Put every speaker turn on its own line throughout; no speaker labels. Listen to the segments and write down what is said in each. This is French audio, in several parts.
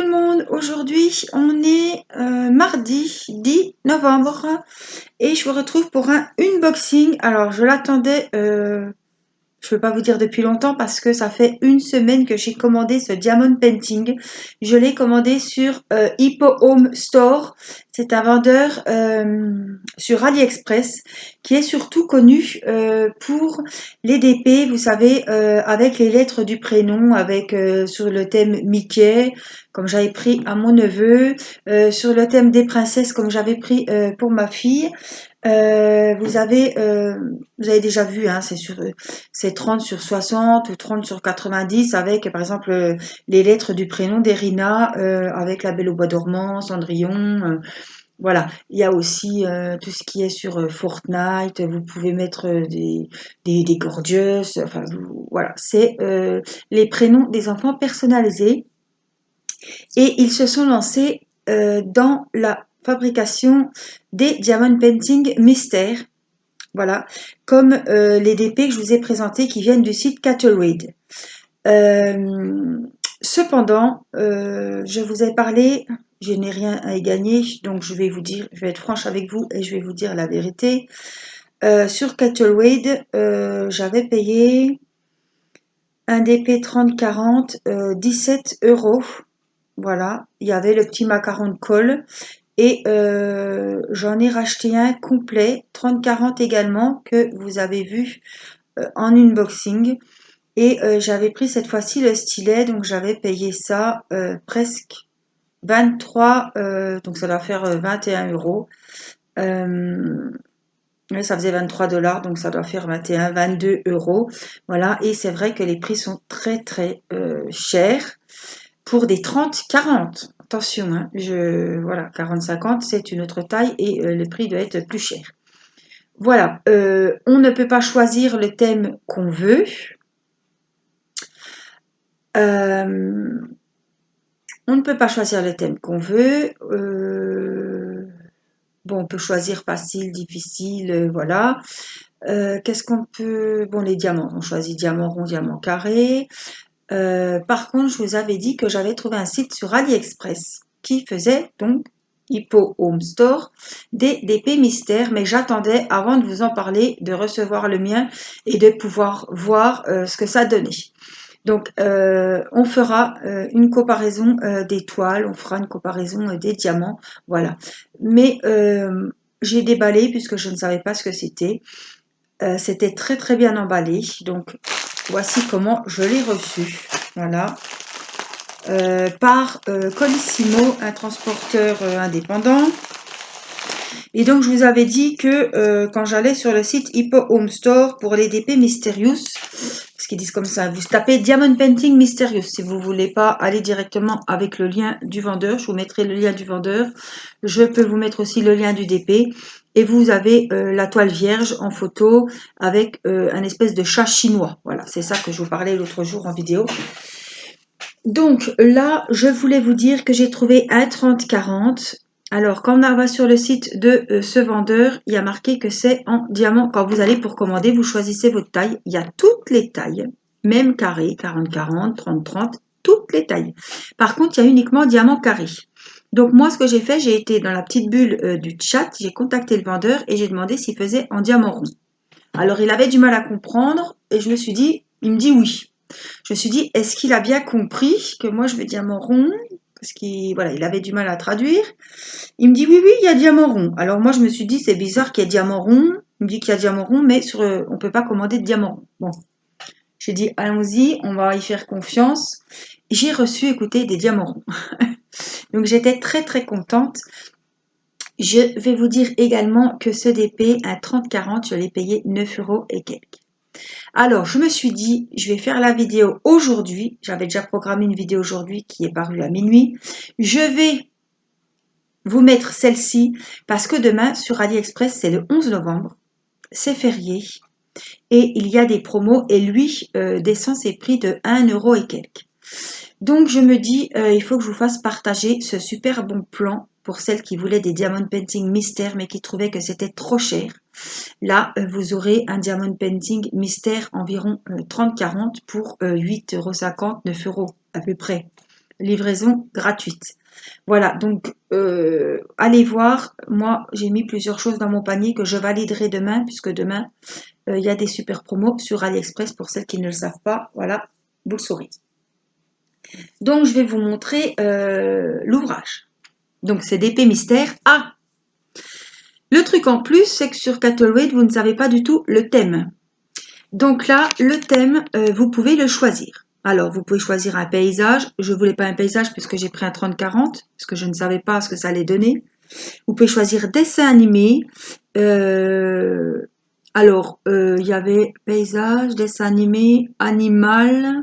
le monde, aujourd'hui on est mardi 10 novembre et je vous retrouve pour un unboxing. Alors je l'attendais, je ne peux pas vous dire depuis longtemps parce que ça fait une semaine que j'ai commandé ce Diamond Painting. Je l'ai commandé sur Hippo Home Store. C'est un vendeur sur AliExpress qui est surtout connu pour les DP, vous savez, avec les lettres du prénom, avec sur le thème Mickey, comme j'avais pris à mon neveu, sur le thème des princesses, comme j'avais pris pour ma fille. Vous avez déjà vu, hein, c'est 30 sur 60 ou 30 sur 90 avec, par exemple, les lettres du prénom d'Erina, avec La Belle au bois dormant, Cendrillon. Voilà. Il y a aussi tout ce qui est sur Fortnite. Vous pouvez mettre des gorgeous. Enfin, voilà. C'est les prénoms des enfants personnalisés. Et ils se sont lancés dans la fabrication des Diamond Painting Mystère. Voilà, comme les DP que je vous ai présentés qui viennent du site Cattlewade. Cependant, je vous ai parlé, je n'ai rien à y gagner, donc je vais vous dire, je vais être franche avec vous et je vais vous dire la vérité. Sur Cattlewade, j'avais payé un DP 30-40, 17 €. Voilà, il y avait le petit macaron de colle. Et j'en ai racheté un complet, 30-40 également, que vous avez vu en unboxing. Et j'avais pris cette fois-ci le stylet, donc j'avais payé ça presque 23, donc ça doit faire 21 €. Ouais, ça faisait 23 $, donc ça doit faire 21, 22 €. Voilà, et c'est vrai que les prix sont très très chers pour des 30-40. Attention, hein, voilà, 40-50, c'est une autre taille et le prix doit être plus cher. Voilà, on ne peut pas choisir le thème qu'on veut. On ne peut pas choisir le thème qu'on veut. Bon, on peut choisir facile, difficile, voilà. Qu'est-ce qu'on peut... Bon, les diamants, on choisit diamant rond, diamant carré. Par contre, je vous avais dit que j'avais trouvé un site sur AliExpress qui faisait donc Hippo Home Store des DP mystères, mais j'attendais avant de vous en parler, de recevoir le mien et de pouvoir voir ce que ça donnait. Donc, on fera une comparaison des toiles, on fera une comparaison des diamants, voilà. Mais j'ai déballé puisque je ne savais pas ce que c'était. C'était très très bien emballé, donc voici comment je l'ai reçu. Voilà. Par Colissimo, un transporteur indépendant. Et donc je vous avais dit que quand j'allais sur le site Hippo Home Store pour les DP Mysterious, parce qu'ils disent comme ça, vous tapez Diamond Painting Mysterious si vous ne voulez pas aller directement avec le lien du vendeur. Je vous mettrai le lien du vendeur. Je peux vous mettre aussi le lien du DP. Et vous avez la toile vierge en photo avec un espèce de chat chinois. Voilà, c'est ça que je vous parlais l'autre jour en vidéo. Donc là, je voulais vous dire que j'ai trouvé un 30-40. Alors, quand on va sur le site de ce vendeur, il y a marqué que c'est en diamant. Quand vous allez pour commander, vous choisissez votre taille. Il y a toutes les tailles, même carré, 40-40, 30-30, toutes les tailles. Par contre, il y a uniquement diamant carré. Donc moi, ce que j'ai fait, j'ai été dans la petite bulle du chat, j'ai contacté le vendeur et j'ai demandé s'il faisait en diamant rond. Alors, il avait du mal à comprendre et je me suis dit, il me dit oui. Je me suis dit, est-ce qu'il a bien compris que moi, je veux diamant rond? Parce qu'il voilà, il avait du mal à traduire. Il me dit, oui, oui, il y a diamant rond. Alors moi, je me suis dit, c'est bizarre qu'il y ait diamant rond. Il me dit qu'il y a diamant rond, mais on ne peut pas commander de diamant rond. Bon, j'ai dit, allons-y, on va y faire confiance. J'ai reçu, écoutez, des diamants ronds. Donc j'étais très très contente. Je vais vous dire également que ce DP, un 30-40, je l'ai payé 9 € et quelques. Alors, je me suis dit, je vais faire la vidéo aujourd'hui. J'avais déjà programmé une vidéo aujourd'hui qui est parue à minuit. Je vais vous mettre celle-ci parce que demain, sur AliExpress, c'est le 11 novembre. C'est férié. Et il y a des promos et lui descend ses prix de 1 € et quelques. Donc, je me dis, il faut que je vous fasse partager ce super bon plan pour celles qui voulaient des Diamond Painting mystères mais qui trouvaient que c'était trop cher. Là, vous aurez un Diamond Painting mystère environ 30-40 pour 8,50 €, 9 € à peu près. livraison gratuite. Voilà, donc allez voir. Moi, j'ai mis plusieurs choses dans mon panier que je validerai demain, puisque demain, il y a des super promos sur AliExpress pour celles qui ne le savent pas. Voilà, vous le saurez. Donc, je vais vous montrer l'ouvrage. Donc, c'est d'épée mystère. Ah, le truc en plus, c'est que sur Cattleweight, vous ne savez pas du tout le thème. Donc là, le thème, vous pouvez le choisir. Alors, vous pouvez choisir un paysage. Je ne voulais pas un paysage puisque j'ai pris un 30-40, parce que je ne savais pas ce que ça allait donner. Vous pouvez choisir dessin animé. Il y avait paysage, dessin animé, animal,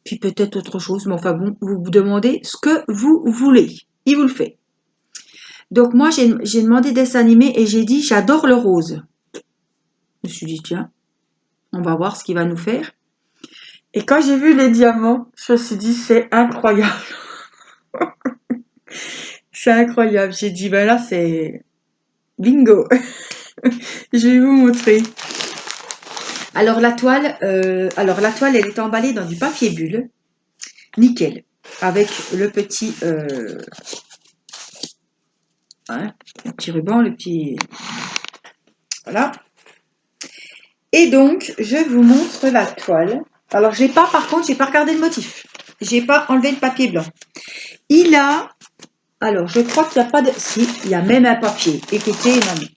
puis peut-être autre chose. Mais enfin bon, vous vous demandez ce que vous voulez. Il vous le fait. Donc moi, j'ai demandé dessin animé et j'ai dit j'adore le rose. Je me suis dit tiens, on va voir ce qu'il va nous faire. Et quand j'ai vu les diamants, je me suis dit c'est incroyable. C'est incroyable. J'ai dit ben là c'est bingo. Je vais vous montrer. Alors la toile, elle est emballée dans du papier bulle, nickel, avec le petit, le petit ruban, le petit, voilà. Et donc je vous montre la toile. Alors par contre, j'ai pas regardé le motif. J'ai pas enlevé le papier blanc. Il a, alors je crois qu'il n'y a pas de, si, il y a même un papier. Écoutez, non mais.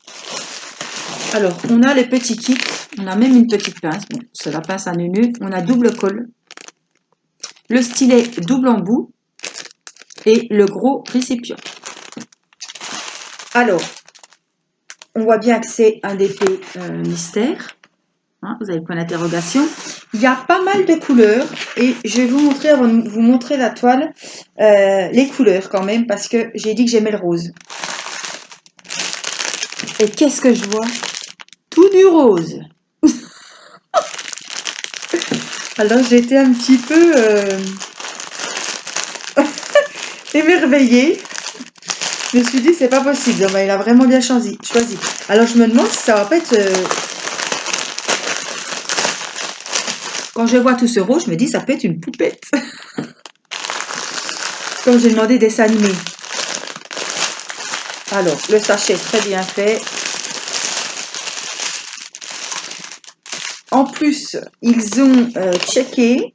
Alors on a le petit kit, on a même une petite pince. Bon, c'est la pince à nunu. On a double colle. Le stylet double embout et le gros récipient. Alors, on voit bien que c'est un épée mystère. Hein, vous avez le point d'interrogation. Il y a pas mal de couleurs et je vais vous montrer, avant de vous montrer la toile, les couleurs quand même parce que j'ai dit que j'aimais le rose. Et qu'est-ce que je vois? Tout du rose. Alors j'étais un petit peu émerveillée. Je me suis dit c'est pas possible. Il a vraiment bien choisi. Alors je me demande si ça va pas être... Quand je vois tout ce rose, je me dis ça peut être une poupette. Comme j'ai demandé dessin animé. Alors, le sachet est très bien fait. En plus, ils ont checké.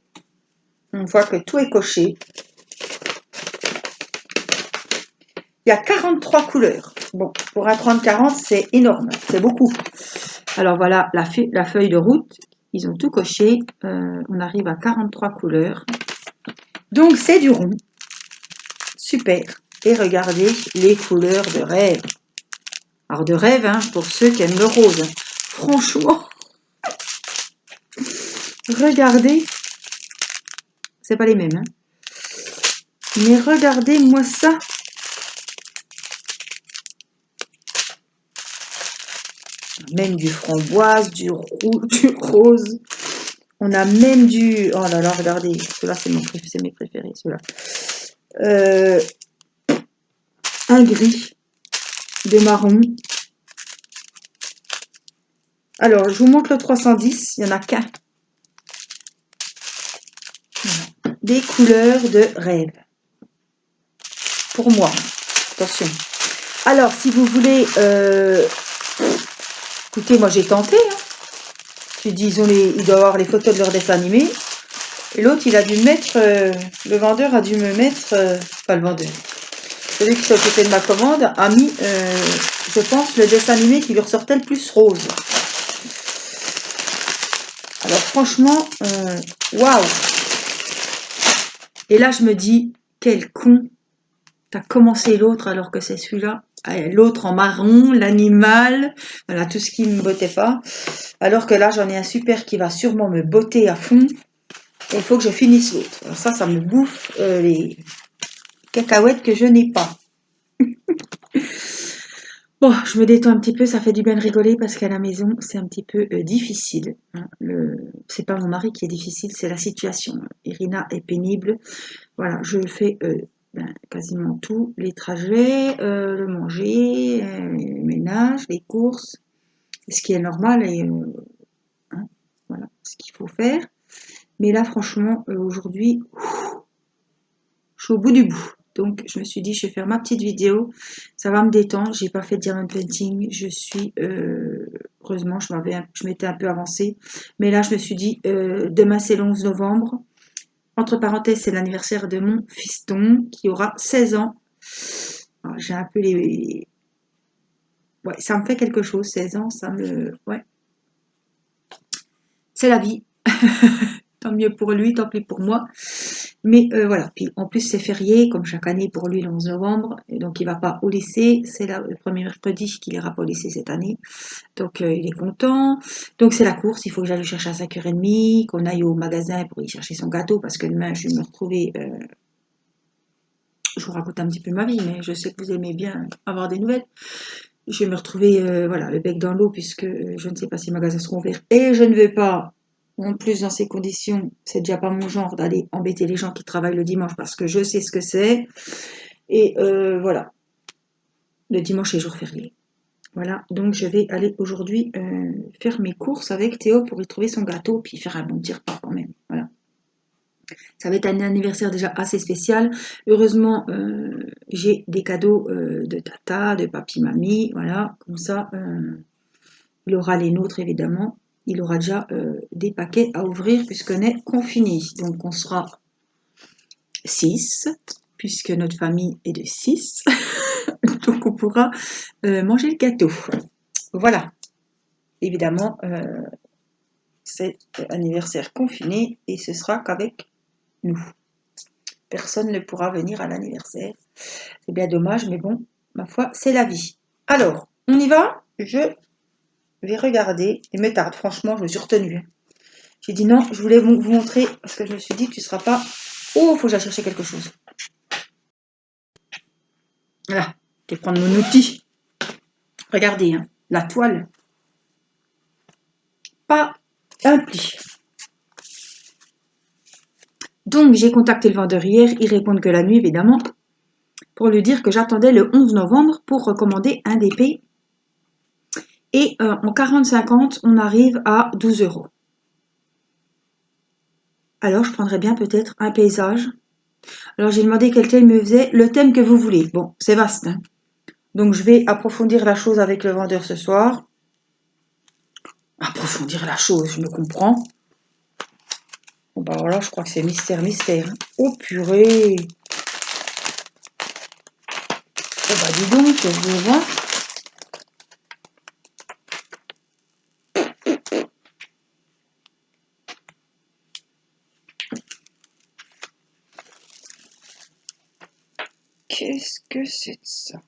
On voit que tout est coché. Il y a 43 couleurs. Bon, pour un 30-40, c'est énorme. C'est beaucoup. Alors voilà, la feuille de route. Ils ont tout coché. On arrive à 43 couleurs. Donc, c'est du rond. Super. Et regardez les couleurs de rêve. Alors, de rêve, hein, pour ceux qui aiment le rose. Franchement, regardez. C'est pas les mêmes, hein. Mais regardez-moi ça. Même du framboise, du rose. On a même du... Oh là là, regardez. Ceux-là, c'est mes préférés, ceux-là. Un gris de marron. Alors, je vous montre le 310. Il n'y en a qu'un. Voilà. Des couleurs de rêve. Pour moi. Attention. Alors, si vous voulez... Écoutez, moi, j'ai tenté. Hein. J'ai dit, il doit avoir les photos de leur dessin animé. Et l'autre, il a dû mettre... le vendeur a dû me mettre... pas le vendeur. Celui qui s'occupait de ma commande a mis, je pense, le dessin animé qui lui ressortait le plus rose. Alors franchement, waouh! Et là, je me dis, quel con! T'as commencé l'autre alors que c'est celui-là. L'autre en marron, l'animal, voilà, tout ce qui ne me bottait pas. Alors que là, j'en ai un super qui va sûrement me botter à fond. Et il faut que je finisse l'autre. Alors ça me bouffe les cacahuètes que je n'ai pas. Bon, je me détends un petit peu, ça fait du bien de rigoler parce qu'à la maison, c'est un petit peu difficile. Hein. C'est pas mon mari qui est difficile, c'est la situation. Irina est pénible. Voilà, je fais quasiment tout. Les trajets, le manger, le ménage, les courses, ce qui est normal et hein, voilà ce qu'il faut faire. Mais là, franchement, aujourd'hui, suis au bout du bout. Donc, je me suis dit, je vais faire ma petite vidéo. Ça va me détendre. J'ai pas fait de diamond painting. Je suis... heureusement, je m'étais un peu avancée. Mais là, je me suis dit, demain, c'est le 11 novembre. Entre parenthèses, c'est l'anniversaire de mon fiston qui aura 16 ans. J'ai un peu les... Ouais, ça me fait quelque chose, 16 ans, ça me... Ouais. C'est la vie. Tant mieux pour lui, tant pis pour moi. Mais voilà, puis en plus c'est férié, comme chaque année pour lui le 11 novembre, et donc il va pas au lycée, c'est le premier mercredi qu'il ira pas au lycée cette année, donc il est content. Donc c'est la course, il faut que j'aille le chercher à 5h30, qu'on aille au magasin pour y chercher son gâteau, parce que demain je vais me retrouver, je vous raconte un petit peu ma vie, mais je sais que vous aimez bien avoir des nouvelles. Je vais me retrouver voilà, le bec dans l'eau, puisque je ne sais pas si les magasins seront ouverts, et je ne vais pas. En plus, dans ces conditions, c'est déjà pas mon genre d'aller embêter les gens qui travaillent le dimanche parce que je sais ce que c'est. Et voilà, le dimanche est jour férié. Voilà, donc je vais aller aujourd'hui faire mes courses avec Théo pour y trouver son gâteau, puis faire un bon petit repas quand même. Voilà. Ça va être un anniversaire déjà assez spécial. Heureusement, j'ai des cadeaux de tata, de papy, mamie. Voilà, comme ça, il aura les nôtres évidemment. Il aura déjà des paquets à ouvrir puisqu'on est confiné. Donc on sera 6, puisque notre famille est de 6. Donc on pourra manger le gâteau. Voilà. Évidemment, c'est anniversaire confiné et ce sera qu'avec nous. Personne ne pourra venir à l'anniversaire. C'est bien dommage, mais bon, ma foi, c'est la vie. Alors, on y va. Je vais regarder. Il me tarde, franchement, je me suis retenue. J'ai dit non, je voulais vous montrer parce que je me suis dit que tu ne seras pas... Oh, il faut que j'aille chercher quelque chose. Voilà, je vais prendre mon outil. Regardez, hein, la toile. Pas un pli. Donc, j'ai contacté le vendeur hier. Il répond que la nuit, évidemment, pour lui dire que j'attendais le 11 novembre pour recommander un DP. Et en 40-50, on arrive à 12 €. Alors, je prendrais bien peut-être un paysage. Alors, j'ai demandé quel thème me faisait. Le thème que vous voulez. Bon, c'est vaste, hein. Donc, je vais approfondir la chose avec le vendeur ce soir. Approfondir la chose, je me comprends. Bon, bah voilà, je crois que c'est mystère, mystère. Oh, purée. Oh, bah dis donc, je vois. Qu'est-ce que c'est de ça?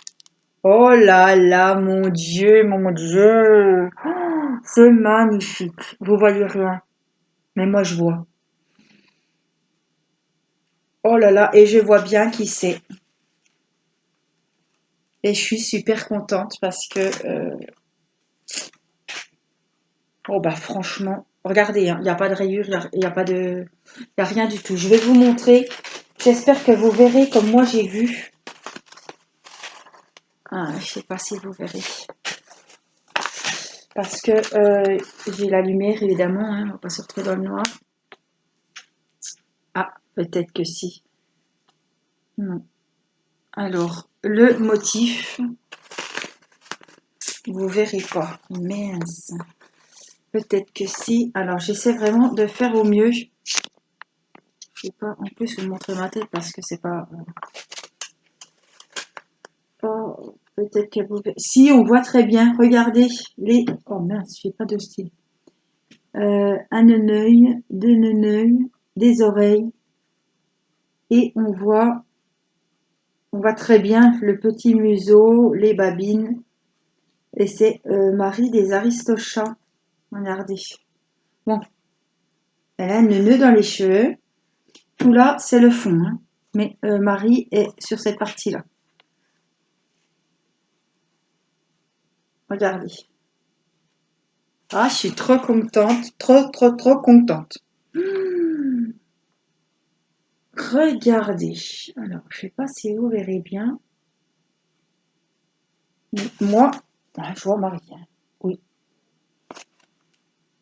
Oh là là, mon Dieu, mon Dieu. Oh, c'est magnifique. Vous voyez rien. Mais moi, je vois. Oh là là, et je vois bien qui c'est. Et je suis super contente parce que... oh bah franchement, regardez, hein, il n'y a pas de rayures, il y a pas de... Il n'y a rien du tout. Je vais vous montrer. J'espère que vous verrez comme moi j'ai vu. Ah, je sais pas si vous verrez. Parce que j'ai la lumière, évidemment. Hein, on va pas se retrouver dans le noir. Ah, peut-être que si. Non. Alors, le motif, vous verrez pas. Mince. Peut-être que si. Alors, j'essaie vraiment de faire au mieux. Je sais pas en plus vous montrer ma tête parce que c'est pas... Oh, peut-être que vous... Si, on voit très bien. Regardez les... Oh mince, je fais pas de style. Un œil, deux œils, des oreilles. Et on voit très bien le petit museau, les babines. Et c'est Marie des Aristochats. Regardez. Bon, elle a un nœud dans les cheveux. Tout là, c'est le fond. Hein. Mais Marie est sur cette partie-là. Regardez. Ah, je suis trop contente. Trop contente. Regardez. Alors, je ne sais pas si vous verrez bien. Mais moi, je vois Marie. Hein. Oui.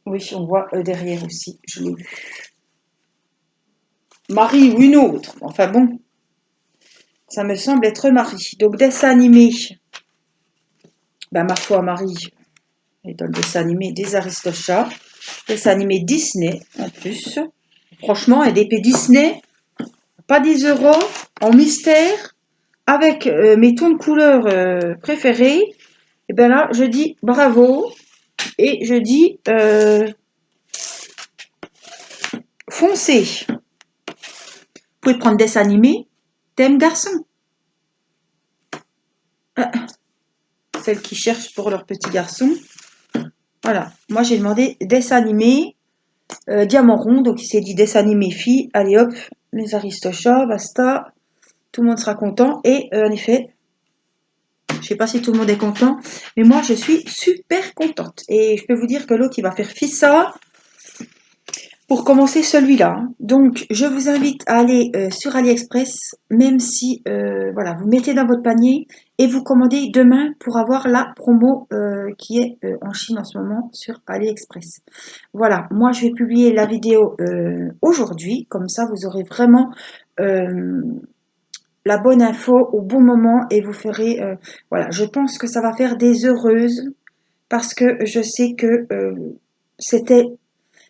Oui, on voit derrière aussi. Je l'ai vu. Marie ou une autre. Enfin bon. Ça me semble être Marie. Donc, dessin animé. Ben, ma foi, Marie est dans le dessin animé des Aristochats. Dessin animé Disney, en plus. Franchement, un DP Disney, pas 10 euros, en mystère, avec mes tons de couleur préférés. Et bien là, je dis bravo. Et je dis foncez. Vous pouvez prendre dessin animé, thème garçon. Celles qui cherchent pour leur petit garçon. Voilà, moi j'ai demandé dessin animé, diamant rond, donc il s'est dit dessin animé fille, allez hop, les Aristochats, basta, tout le monde sera content. Et en effet, je sais pas si tout le monde est content, mais moi je suis super contente. Et je peux vous dire que l'autre il va faire fissa pour commencer celui-là. Donc je vous invite à aller sur AliExpress, même si voilà, vous mettez dans votre panier et vous commandez demain pour avoir la promo qui est en Chine en ce moment sur AliExpress. Voilà, moi je vais publier la vidéo aujourd'hui, comme ça vous aurez vraiment la bonne info au bon moment et vous ferez, voilà, je pense que ça va faire des heureuses parce que je sais que c'était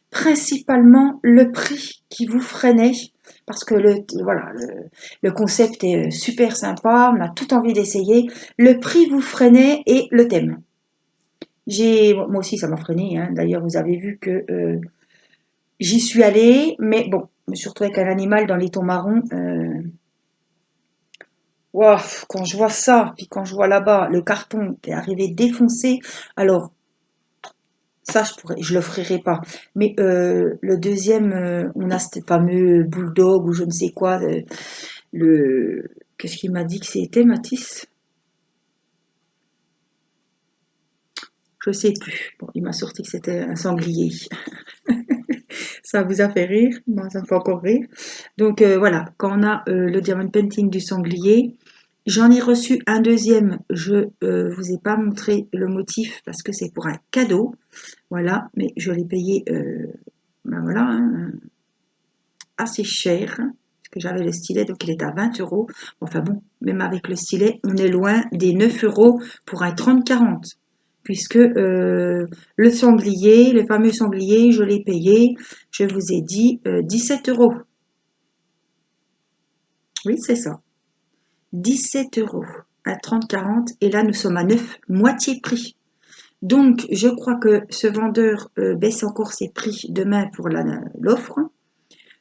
principalement le prix qui vous freinait parce que voilà, le concept est super sympa, on a tout envie d'essayer, le prix vous freinait et le thème. Moi aussi ça m'a freiné, hein. D'ailleurs vous avez vu que j'y suis allée, mais bon, surtout avec un animal dans les tons marrons, wow, quand je vois ça, puis quand je vois là-bas le carton qui est arrivé défoncé, alors ça je l'offrirai pas. Mais le deuxième, on a ce fameux bulldog ou je ne sais quoi, qu'est-ce qu'il m'a dit que c'était, Mathis? Je sais plus. Bon, il m'a sorti que c'était un sanglier. Ça vous a fait rire? Moi, ça me fait encore rire. Donc voilà, quand on a le diamond painting du sanglier, j'en ai reçu un deuxième. Je vous ai pas montré le motif parce que c'est pour un cadeau. Voilà, mais je l'ai payé, ben voilà, hein, assez cher. Parce que j'avais le stylet, donc il est à 20 euros. Enfin bon, même avec le stylet, on est loin des 9 euros pour un 30-40. Puisque le sanglier, le fameux sanglier, je l'ai payé, je vous ai dit 17 euros. Oui, c'est ça. 17 euros à 30-40. Et là, nous sommes à 9, moitié prix. Donc, je crois que ce vendeur baisse encore ses prix demain pour l'offre.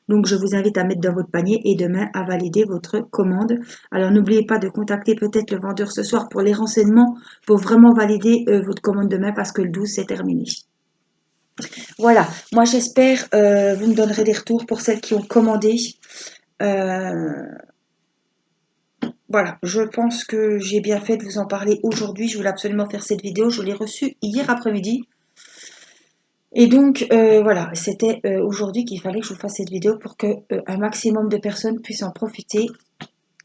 Donc, je vous invite à mettre dans votre panier et demain à valider votre commande. Alors, n'oubliez pas de contacter peut-être le vendeur ce soir pour les renseignements, pour vraiment valider votre commande demain parce que le 12, c'est terminé. Voilà, moi j'espère, vous me donnerez des retours pour celles qui ont commandé. Voilà, je pense que j'ai bien fait de vous en parler aujourd'hui. Je voulais absolument faire cette vidéo. Je l'ai reçue hier après-midi. Et donc, voilà, c'était aujourd'hui qu'il fallait que je vous fasse cette vidéo pour que un maximum de personnes puissent en profiter.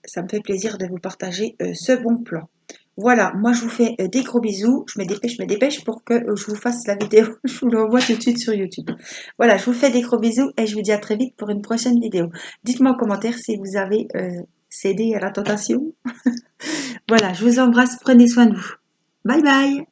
Ça me fait plaisir de vous partager ce bon plan. Voilà, moi je vous fais des gros bisous. Je me dépêche pour que je vous fasse la vidéo. Je vous l'envoie tout de suite sur YouTube. Voilà, je vous fais des gros bisous et je vous dis à très vite pour une prochaine vidéo. Dites-moi en commentaire si vous avez cédé à la tentation. Voilà, je vous embrasse, prenez soin de vous. Bye bye!